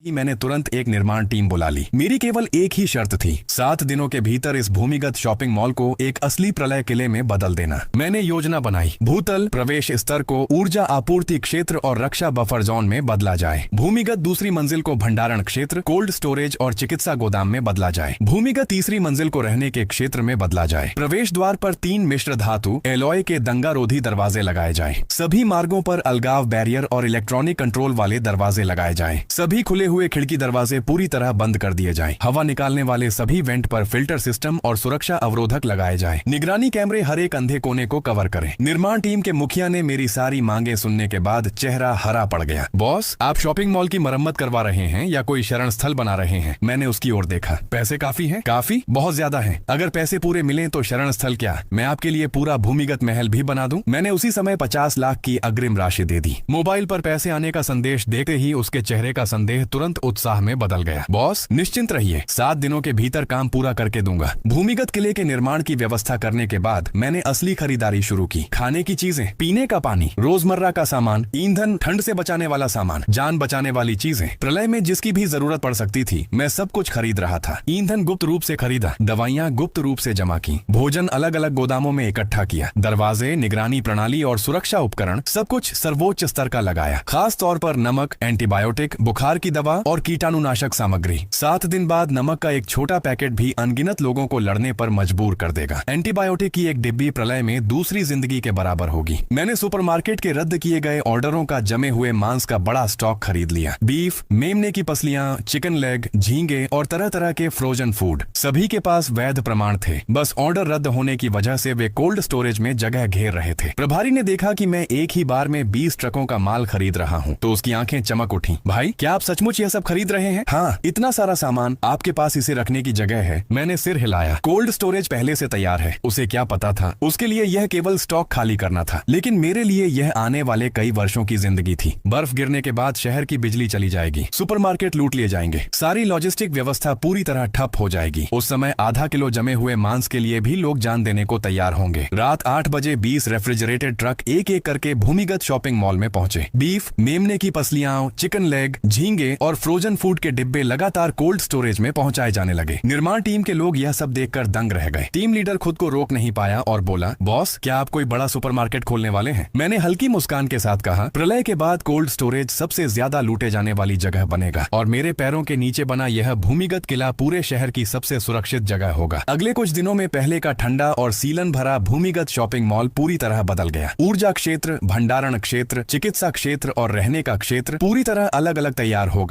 ही मैंने तुरंत एक निर्माण टीम बुला ली। मेरी केवल एक ही शर्त थी, 7 दिनों के भीतर इस भूमिगत शॉपिंग मॉल को एक असली प्रलय किले में बदल देना। मैंने योजना बनाई, भूतल प्रवेश स्तर को ऊर्जा आपूर्ति क्षेत्र और रक्षा बफर जोन में बदला जाए। भूमिगत दूसरी मंजिल को भंडारण क्षेत्र, कोल्ड स्टोरेज और चिकित्सा गोदाम में बदला जाए। भूमिगत तीसरी मंजिल को रहने के क्षेत्र में बदला जाए। प्रवेश द्वार पर 3 मिश्र धातु एलॉय के दंगारोधी दरवाजे लगाए जाए। सभी मार्गों पर अलगाव बैरियर और इलेक्ट्रॉनिक कंट्रोल वाले दरवाजे लगाए जाए। सभी खुले हुए खिड़की दरवाजे पूरी तरह बंद कर दिए जाएं। हवा निकालने वाले सभी वेंट पर फिल्टर सिस्टम और सुरक्षा अवरोधक लगाए जाएं। निगरानी कैमरे हर एक अंधे कोने को कवर करें। निर्माण टीम के मुखिया ने मेरी सारी मांगे सुनने के बाद चेहरा हरा पड़ गया। बॉस, आप शॉपिंग मॉल की मरम्मत करवा रहे हैं या कोई शरण स्थल बना रहे हैं? मैंने उसकी ओर देखा। पैसे काफी हैं? काफी? बहुत ज्यादा हैं। अगर पैसे पूरे मिले तो शरण स्थल क्या, मैं आपके लिए पूरा भूमिगत महल भी बना दूं। मैंने उसी समय 50 लाख की अग्रिम राशि दे दी। मोबाइल पर पैसे आने का संदेश देखते ही उसके चेहरे का संदेह तुरंत उत्साह में बदल गया। बॉस, निश्चिंत रहिए, 7 दिनों के भीतर काम पूरा करके दूंगा। भूमिगत किले के निर्माण की व्यवस्था करने के बाद मैंने असली खरीदारी शुरू की। खाने की चीजें, पीने का पानी, रोजमर्रा का सामान, ईंधन, ठंड से बचाने वाला सामान, जान बचाने वाली चीजें, प्रलय में जिसकी भी जरूरत पड़ सकती थी, मैं सब कुछ खरीद रहा था। ईंधन गुप्त रूप से खरीदा, दवाइयाँ गुप्त रूप से जमा की, भोजन अलग अलग गोदामों में इकट्ठा किया, दरवाजे, निगरानी प्रणाली और सुरक्षा उपकरण सब कुछ सर्वोच्च स्तर का लगाया। खास तौर पर नमक, एंटीबायोटिक, बुखार की दवा और कीटाणुनाशक सामग्री। 7 दिन बाद नमक का एक छोटा पैकेट भी अनगिनत लोगों को लड़ने पर मजबूर कर देगा। एंटीबायोटिक की एक डिब्बी प्रलय में दूसरी जिंदगी के बराबर होगी। मैंने सुपरमार्केट के रद्द किए गए ऑर्डरों का जमे हुए मांस का बड़ा स्टॉक खरीद लिया। बीफ, मेमने की पसलियां, चिकन लेग, झींगे और तरह तरह के फ्रोजन फूड, सभी के पास वैध प्रमाण थे। बस ऑर्डर रद्द होने की वजह से वे कोल्ड स्टोरेज में जगह घेर रहे थे। प्रभारी ने देखा कि मैं एक ही बार में 20 ट्रकों का माल खरीद रहा हूँ तो उसकी आंखें चमक उठी। भाई, क्या आप सचमुच यह सब खरीद रहे हैं? हाँ, इतना सारा सामान, आपके पास इसे रखने की जगह है? मैंने सिर हिलाया। कोल्ड स्टोरेज पहले से तैयार है। उसे क्या पता था, उसके लिए यह केवल स्टॉक खाली करना था, लेकिन मेरे लिए यह आने वाले कई वर्षों की जिंदगी थी। बर्फ गिरने के बाद शहर की बिजली चली जाएगी, सुपरमार्केट लूट लिए जाएंगे, सारी लॉजिस्टिक व्यवस्था पूरी तरह ठप हो जाएगी। उस समय आधा किलो जमे हुए मांस के लिए भी लोग जान देने को तैयार होंगे। रात 8 बजे 20 रेफ्रिजरेटेड ट्रक एक एक करके भूमिगत शॉपिंग मॉल में पहुंचे। बीफ, मेमने की पसलियां, चिकन लेग, झींगे और फ्रोजन फूड के डिब्बे लगातार कोल्ड स्टोरेज में पहुंचाए जाने लगे। निर्माण टीम के लोग यह सब देखकर दंग रह गए। टीम लीडर खुद को रोक नहीं पाया और बोला, बॉस, क्या आप कोई बड़ा सुपरमार्केट खोलने वाले हैं? मैंने हल्की मुस्कान के साथ कहा, प्रलय के बाद कोल्ड स्टोरेज सबसे ज्यादा लूटे जाने वाली जगह बनेगा और मेरे पैरों के नीचे बना यह भूमिगत किला पूरे शहर की सबसे सुरक्षित जगह होगा। अगले कुछ दिनों में पहले का ठंडा और सीलन भरा भूमिगत शॉपिंग मॉल पूरी तरह बदल गया। ऊर्जा क्षेत्र, भंडारण क्षेत्र, चिकित्सा क्षेत्र और रहने का क्षेत्र पूरी तरह अलग अलग तैयार हो गए।